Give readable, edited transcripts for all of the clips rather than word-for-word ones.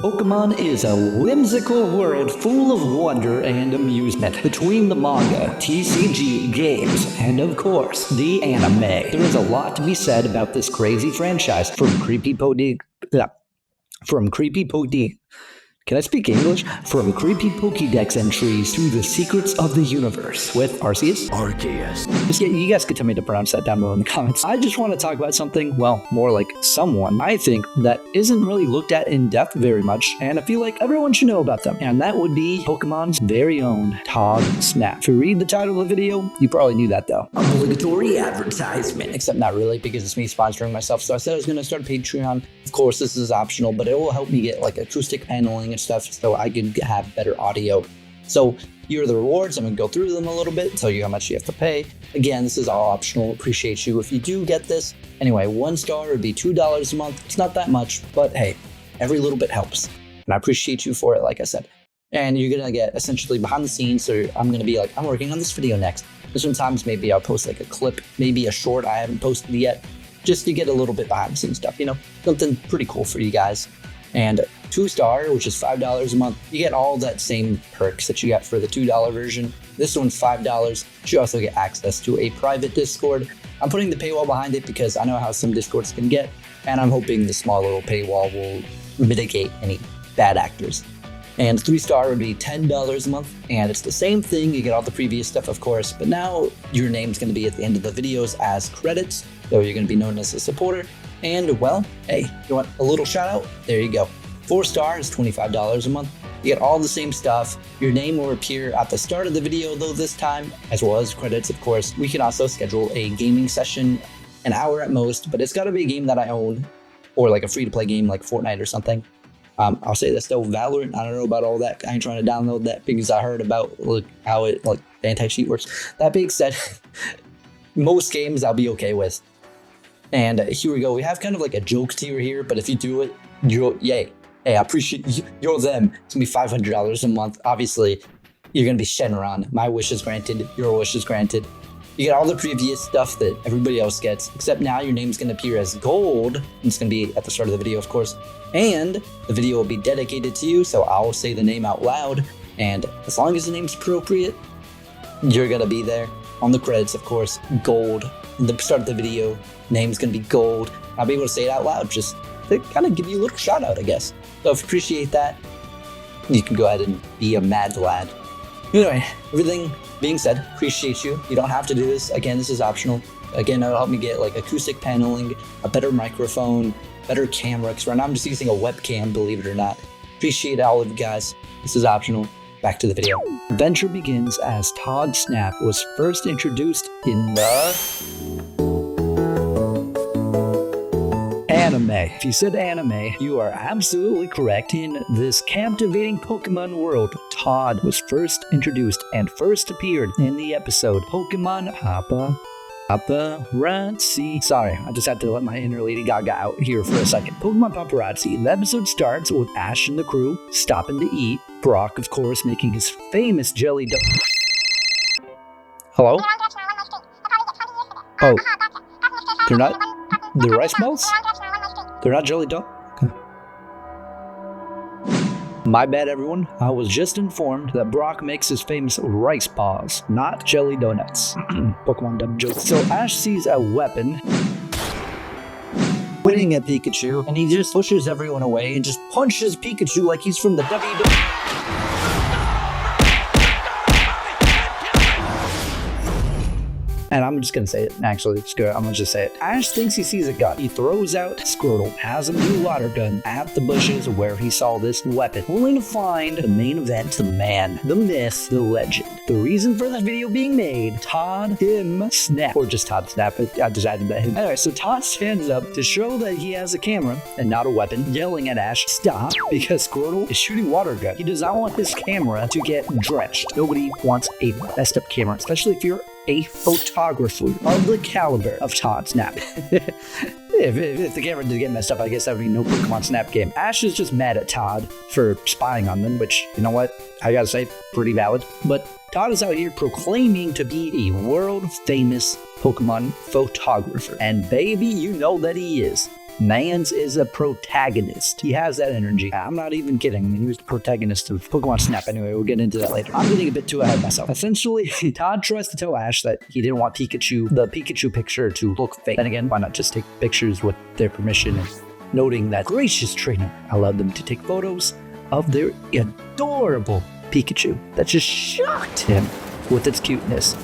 Pokemon is a whimsical world full of wonder and amusement between the manga, TCG, games, and of course, the anime. There is a lot to be said about this crazy franchise Can I speak English? From creepy Pokédex entries to the secrets of the universe with Arceus. Yeah, you guys could tell me to pronounce that down below in the comments. I just want to talk about something, well, more like someone, I think, that isn't really looked at in depth very much, and I feel like everyone should know about them. And that would be Pokemon's very own Todd Snap. If you read the title of the video, you probably knew that though. Obligatory advertisement. Except not really, because it's me sponsoring myself. So I said I was going to start a Patreon. Of course, this is optional, but it will help me get like acoustic paneling and stuff so I can have better audio. So here are the rewards. I'm going to go through them a little bit, tell you how much you have to pay. Again, this is all optional. Appreciate you if you do get this. Anyway, 1 star would be $2 a month. It's not that much, but hey, every little bit helps. And I appreciate you for it, like I said. And you're going to get essentially behind the scenes. So I'm going to be like, I'm working on this video next. And sometimes maybe I'll post like a clip, maybe a short I haven't posted yet, just to get a little bit behind the scenes stuff, you know, something pretty cool for you guys. And 2 star, which is $5 a month, you get all that same perks that you got for the $2 version. This one's $5. You also get access to a private Discord. I'm putting the paywall behind it because I know how some Discords can get, and I'm hoping the small little paywall will mitigate any bad actors. And 3 star would be $10 a month, and it's the same thing. You get all the previous stuff, of course, but now your name's going to be at the end of the videos as credits, so you're going to be known as a supporter. And well, hey, you want a little shout out? There you go. 4 star is $25 a month. You get all the same stuff. Your name will appear at the start of the video though this time, as well as credits, of course. We can also schedule a gaming session, an hour at most, but it's got to be a game that I own, or like a free-to-play game like Fortnite or something. I'll say this though, Valorant, I don't know about all that. I ain't trying to download that because I heard about how it the anti-cheat works. That being said, most games I'll be okay with. And here we go. We have kind of like a joke tier here, but if you do it, yay. Hey, I appreciate you. You're them. It's gonna be $500 a month. Obviously, you're gonna be Shenron. My wish is granted. Your wish is granted. You get all the previous stuff that everybody else gets, except now your name's gonna appear as gold. And it's gonna be at the start of the video, of course. And the video will be dedicated to you, so I'll say the name out loud. And as long as the name's appropriate, you're gonna be there. On the credits, of course, gold. At the start of the video, name's gonna be gold. I'll be able to say it out loud, just to kind of give you a little shout out, I guess. So if you appreciate that, you can go ahead and be a mad lad. Anyway, everything being said, appreciate you. You don't have to do this. Again, this is optional. Again, it'll help me get like acoustic paneling, a better microphone, better camera, because right now I'm just using a webcam, believe it or not. Appreciate all of you guys. This is optional. Back to the video. Adventure begins as Todd Snap was first introduced in the anime. If you said anime, you are absolutely correct. In this captivating Pokemon world, Todd was first introduced and first appeared in the episode Pokemon Paparazzi. Sorry, I just had to let my inner Lady Gaga out here for a second. Pokemon Paparazzi. The episode starts with Ash and the crew stopping to eat. Brock, of course, making his famous jelly Hello? Oh. They're rice balls? They're not jelly donuts? Okay. My bad, everyone. I was just informed that Brock makes his famous rice balls, not jelly donuts. Pokemon dumb joke. So Ash sees a weapon pointing at Pikachu, and he just pushes everyone away and just punches Pikachu like he's from the WWE. And I'm just gonna say it. Actually, screw it. I'm gonna just say it. Ash thinks he sees a gun. He throws out Squirtle, has him do water gun at the bushes where he saw this weapon, only to find the main event, the man, the myth, the legend. The reason for this video being made, Todd Snap, or just Todd Snap. I just added that. Anyway, so Todd stands up to show that he has a camera and not a weapon, yelling at Ash, stop, because Squirtle is shooting water gun. He does not want his camera to get drenched. Nobody wants a messed up camera, especially if you're a photographer of the caliber of Todd Snap. if the camera did get messed up, I guess that would be no Pokemon Snap game. Ash is just mad at Todd for spying on them, which, you know what, I gotta say, pretty valid. But Todd is out here proclaiming to be a world-famous Pokemon photographer. And baby, you know that he is. Mans is a protagonist. He has that energy. I'm not even kidding. I mean, he was the protagonist of Pokemon Snap. Anyway, we'll get into that later. I'm getting a bit too ahead of myself. Essentially, Todd tries to tell Ash that he didn't want the Pikachu picture to look fake. Then again, why not just take pictures with their permission, and noting that gracious trainer allowed them to take photos of their adorable Pikachu that just shocked him with its cuteness.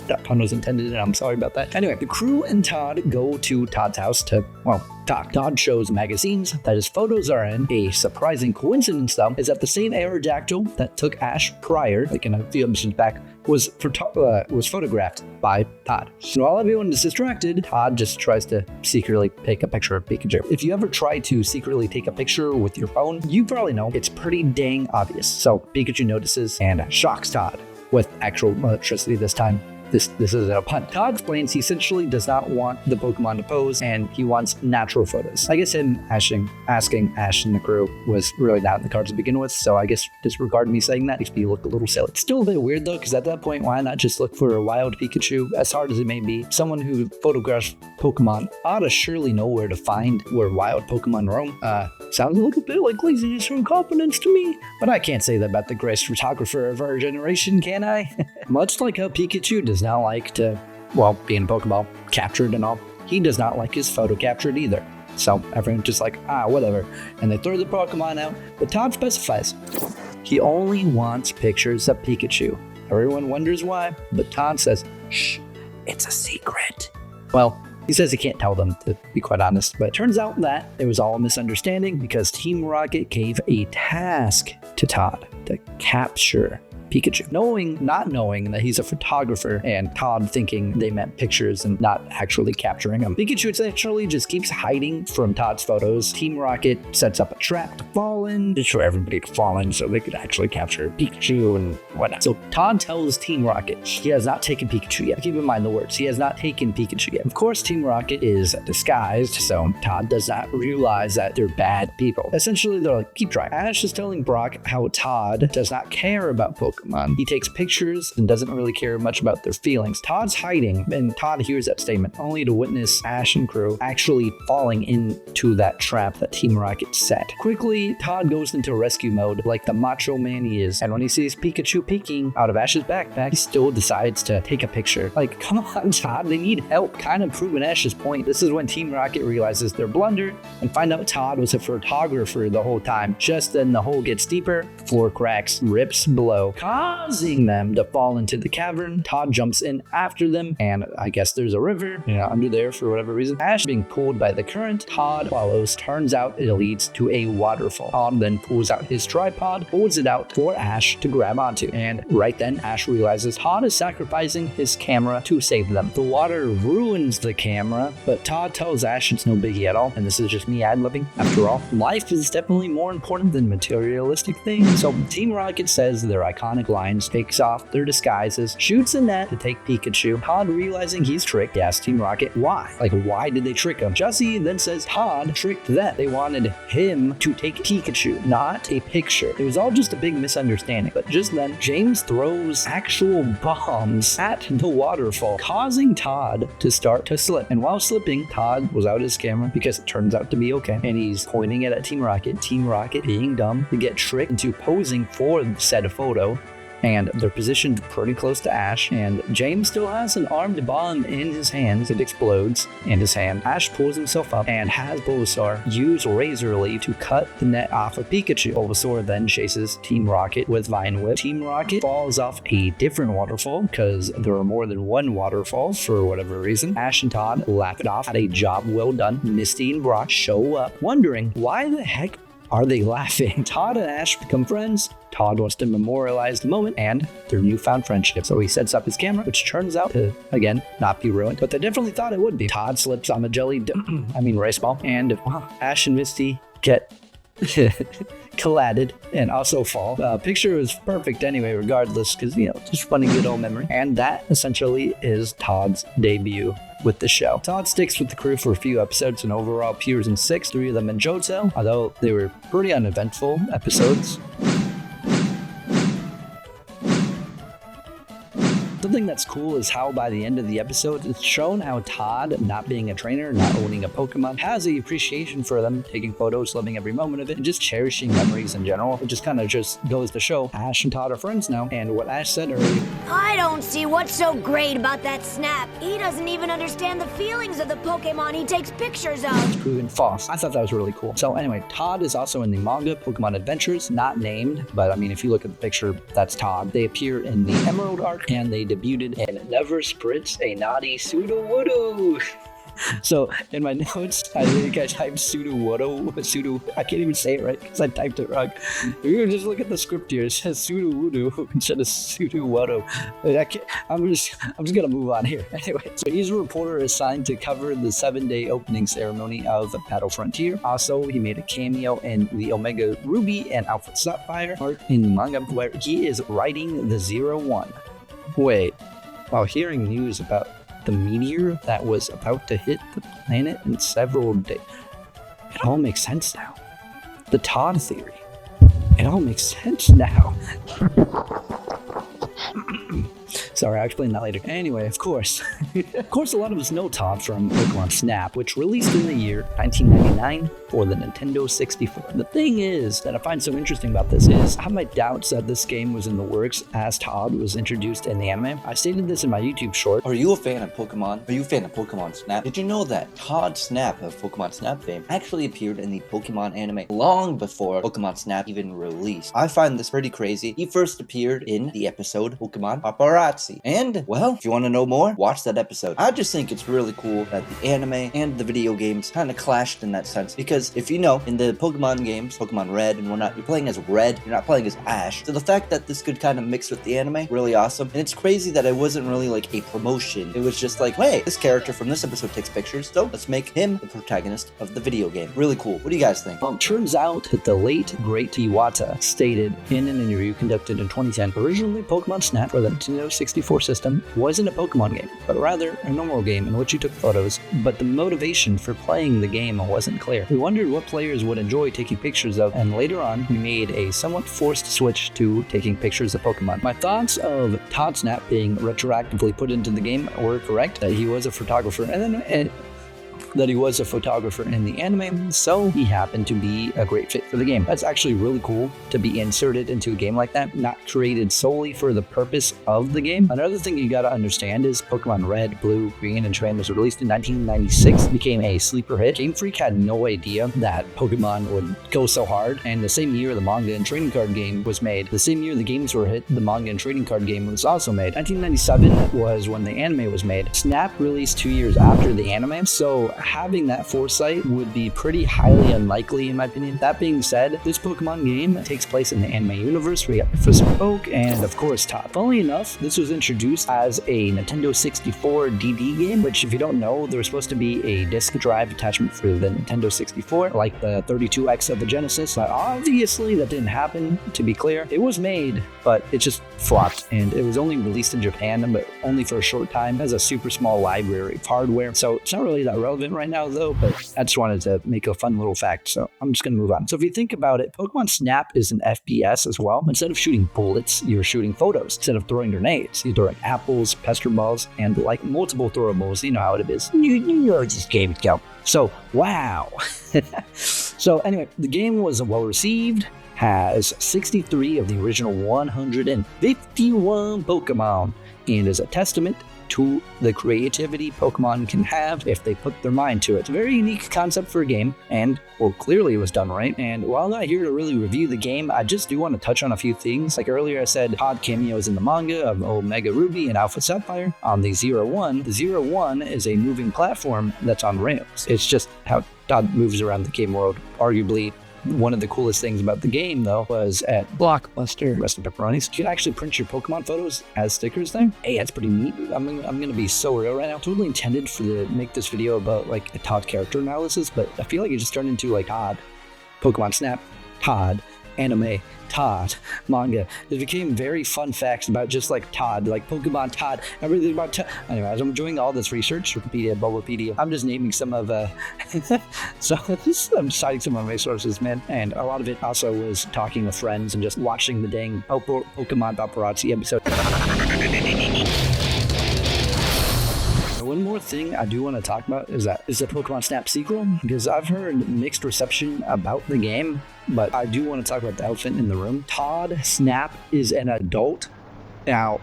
That pun was intended, and I'm sorry about that. Anyway, the crew and Todd go to Todd's house to, well, talk. Todd shows magazines that his photos are in. A surprising coincidence, though, is that the same Aerodactyl that took Ash prior, like in a few episodes back, was photographed by Todd. So while everyone is distracted, Todd just tries to secretly take a picture of Pikachu. If you ever try to secretly take a picture with your phone, you probably know it's pretty dang obvious. So Pikachu notices and shocks Todd with actual electricity this time. This isn't a pun. Todd explains he essentially does not want the Pokemon to pose, and he wants natural photos. I guess him asking Ash and the crew was really not in the cards to begin with, so I guess disregard me saying that makes me look a little silly. It's still a bit weird though, because at that point, why not just look for a wild Pikachu? As hard as it may be, someone who photographs Pokemon ought to surely know where to find where wild Pokemon roam. Sounds a little bit like laziness or incompetence to me, but I can't say that about the greatest photographer of our generation, can I? Much like how Pikachu does not like to, well, being Pokeball captured and all, he does not like his photo captured either. So everyone's just like, whatever. And they throw the Pokemon out, but Todd specifies he only wants pictures of Pikachu. Everyone wonders why, but Todd says, shh, it's a secret. Well, he says he can't tell them, to be quite honest, but it turns out that it was all a misunderstanding because Team Rocket gave a task to Todd to capture Pikachu, not knowing that he's a photographer, and Todd thinking they meant pictures and not actually capturing him. Pikachu essentially just keeps hiding from Todd's photos. Team Rocket sets up a trap to fall in, just for everybody to fall in so they could actually capture Pikachu and whatnot. So Todd tells Team Rocket he has not taken Pikachu yet. Keep in mind the words, he has not taken Pikachu yet. Of course, Team Rocket is disguised, so Todd does not realize that they're bad people. Essentially, they're like, keep trying. Ash is telling Brock how Todd does not care about Pokemon. He takes pictures and doesn't really care much about their feelings. Todd's hiding, and Todd hears that statement only to witness Ash and crew actually falling into that trap that Team Rocket set. Quickly, Todd goes into rescue mode like the macho man he is, and when he sees Pikachu peeking out of Ash's backpack, he still decides to take a picture. Like, come on, Todd, they need help. Kind of proving Ash's point. This is when Team Rocket realizes their blunder and find out Todd was a photographer the whole time. Just then the hole gets deeper, floor cracks, rips below, causing them to fall into the cavern. Todd jumps in after them, and I guess there's a river, under there for whatever reason. Ash being pulled by the current, Todd follows. Turns out it leads to a waterfall. Todd then pulls out his tripod, holds it out for Ash to grab onto, and right then Ash realizes Todd is sacrificing his camera to save them. The water ruins the camera, but Todd tells Ash it's no biggie at all, and this is just me ad-libbing. After all, life is definitely more important than materialistic things. So Team Rocket says their iconic lines, takes off their disguises, shoots a net to take Pikachu. Todd, realizing he's tricked, asks Team Rocket why. Like, why did they trick him? Jesse then says Todd tricked them. They wanted him to take Pikachu, not a picture. It was all just a big misunderstanding. But just then, James throws actual bombs at the waterfall, causing Todd to start to slip. And while slipping, Todd was out his camera because it turns out to be okay. And he's pointing it at Team Rocket. Team Rocket, being dumb, to get tricked into posing for said photo. And they're positioned pretty close to Ash, and James still has an armed bomb in his hands. It explodes in his hand. Ash pulls himself up and has Bulbasaur use Razor Leaf to cut the net off of Pikachu. Bulbasaur then chases Team Rocket with Vine Whip. Team Rocket falls off a different waterfall because there are more than one waterfall for whatever reason. Ash and Todd laugh it off at a job well done. Misty and Brock show up, wondering why the heck are they laughing? Todd and Ash become friends. Todd wants to memorialize the moment and their newfound friendship. So he sets up his camera, which turns out to, again, not be ruined, but they definitely thought it would be. Todd slips on the race ball, and Ash and Misty get collided and also fall. Picture was perfect anyway, regardless, because, just funny good old memory. And that essentially is Todd's debut with the show. Todd sticks with the crew for a few episodes and overall appears in 6, 3 of them in Johto, although they were pretty uneventful episodes. Something that's cool is how by the end of the episode, it's shown how Todd, not being a trainer, not owning a Pokemon, has the appreciation for them, taking photos, loving every moment of it, and just cherishing memories in general. It just kind of just goes to show Ash and Todd are friends now. And what Ash said earlier, I don't see what's so great about that Snap. He doesn't even understand the feelings of the Pokemon he takes pictures of. it's proven false. I thought that was really cool. So anyway, Todd is also in the manga Pokemon Adventures, not named, but I mean, if you look at the picture, that's Todd. They appear in the Emerald arc, and they debuted in Never Spritz a Naughty Sudowoodo. So in my notes, I think I typed Sudowoodo. I can't even say it right because I typed it wrong. If you just look at the script here, it says Sudowoodo instead of Sudowoodo. I'm just gonna move on here. Anyway, so he's a reporter assigned to cover the 7-day opening ceremony of Battle Frontier. Also, he made a cameo in the Omega Ruby and Alpha Sapphire arc in the manga, where he is writing the 01. Wait, while hearing news about the meteor that was about to hit the planet in several days, it all makes sense now. The Todd theory. It all makes sense now. Sorry, I'll explain that later. Anyway, of course, a lot of us know Todd from Pokemon Snap, which released in the year 1999 for the Nintendo 64. The thing is that I find so interesting about this is I have my doubts that this game was in the works as Todd was introduced in the anime. I stated this in my YouTube short. Are you a fan of Pokemon? Are you a fan of Pokemon Snap? Did you know that Todd Snap of Pokemon Snap fame actually appeared in the Pokemon anime long before Pokemon Snap even released? I find this pretty crazy. He first appeared in the episode Pokemon Paparazzi. And, well, if you want to know more, watch that episode. I just think it's really cool that the anime and the video games kind of clashed in that sense, because if you know, in the Pokemon games, Pokemon Red and whatnot, you're playing as Red, you're not playing as Ash. So the fact that this could kind of mix with the anime, really awesome. And it's crazy that it wasn't really like a promotion. It was just like, hey, this character from this episode takes pictures, so let's make him the protagonist of the video game. Really cool. What do you guys think? Turns out that the late, great Iwata stated in an interview conducted in 2010, originally Pokemon Snap for the Nintendo 64 system wasn't a Pokemon game, but rather a normal game in which you took photos, but the motivation for playing the game wasn't clear. We wondered what players would enjoy taking pictures of, and later on, we made a somewhat forced switch to taking pictures of Pokemon. My thoughts of Todd Snap being retroactively put into the game were correct, that he was a photographer, that he was a photographer in the anime, so he happened to be a great fit for the game. That's actually really cool to be inserted into a game like that, not created solely for the purpose of the game. Another thing you gotta understand is Pokemon Red, Blue, Green, and Tran was released in 1996, became a sleeper hit. Game Freak had no idea that Pokemon would go so hard, and the same year the manga and trading card game was made, the same year the games were hit, the manga and trading card game was also made. 1997 was when the anime was made. Snap released 2 years after the anime, so having that foresight would be pretty highly unlikely in my opinion. That being said, this Pokemon game takes place in the anime universe where you got Professor Oak and of course Todd. Funnily enough, this was introduced as a Nintendo 64 DD game, which if you don't know, there was supposed to be a disc drive attachment for the Nintendo 64, like the 32X of the Genesis, but obviously that didn't happen. To be clear, it was made, but it just flopped, and it was only released in Japan, but only for a short time. It has a super small library of hardware, so it's not really that relevant right now though, but I just wanted to make a fun little fact, so I'm just gonna move on. So if you think about it, Pokemon Snap is an FPS as well. Instead of shooting bullets, you're shooting photos. Instead of throwing grenades, you're throwing apples, pester balls, and like multiple throwables. You know how it is. You know this game go. So wow. So anyway, the game was well received, has 63 of the original 151 Pokemon, and is a testament to the creativity Pokemon can have if they put their mind to it. It's a very unique concept for a game, and, well, clearly it was done right. And while I'm not here to really review the game, I just do want to touch on a few things. Like earlier I said, Todd cameos in the manga of Omega Ruby and Alpha Sapphire. On the 01, the 01 is a moving platform that's on rails. It's just how Todd moves around the game world. Arguably, one of the coolest things about the game, though, was at Blockbuster, rest in pepperonis, you could actually print your Pokemon photos as stickers there. Hey, that's pretty neat. I'm gonna be so real right now. Totally intended to make this video about like a Todd character analysis, but I feel like it just turned into like Todd, Pokemon Snap, Todd, Anime, Todd, Manga. It became very fun facts about just like Todd, like Pokemon Todd, everything about Todd. Anyways, I'm doing all this research, Wikipedia, Bulbapedia. I'm just naming some of, so I'm citing some of my sources, man. And a lot of it also was talking with friends and just watching the dang Pokemon Paparazzi episode. One more thing I do want to talk about is the Pokemon Snap sequel, because I've heard mixed reception about the game, but I do want to talk about the elephant in the room. Todd Snap is an adult. Now,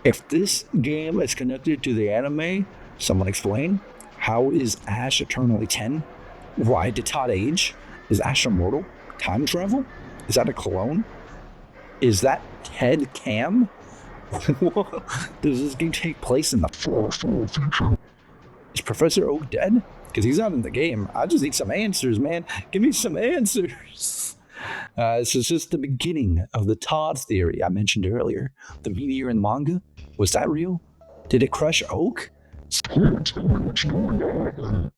if this game is connected to the anime, someone explain. How is Ash eternally 10? Why did Todd age? Is Ash immortal? Time travel? Is that a clone? Is that Ted Cam? Does this game take place in the future? Is Professor Oak dead? Because he's not in the game. I just need some answers, man. Give me some answers. This is just the beginning of the Todd theory I mentioned earlier. The meteor in the manga, was that real? Did it crush Oak?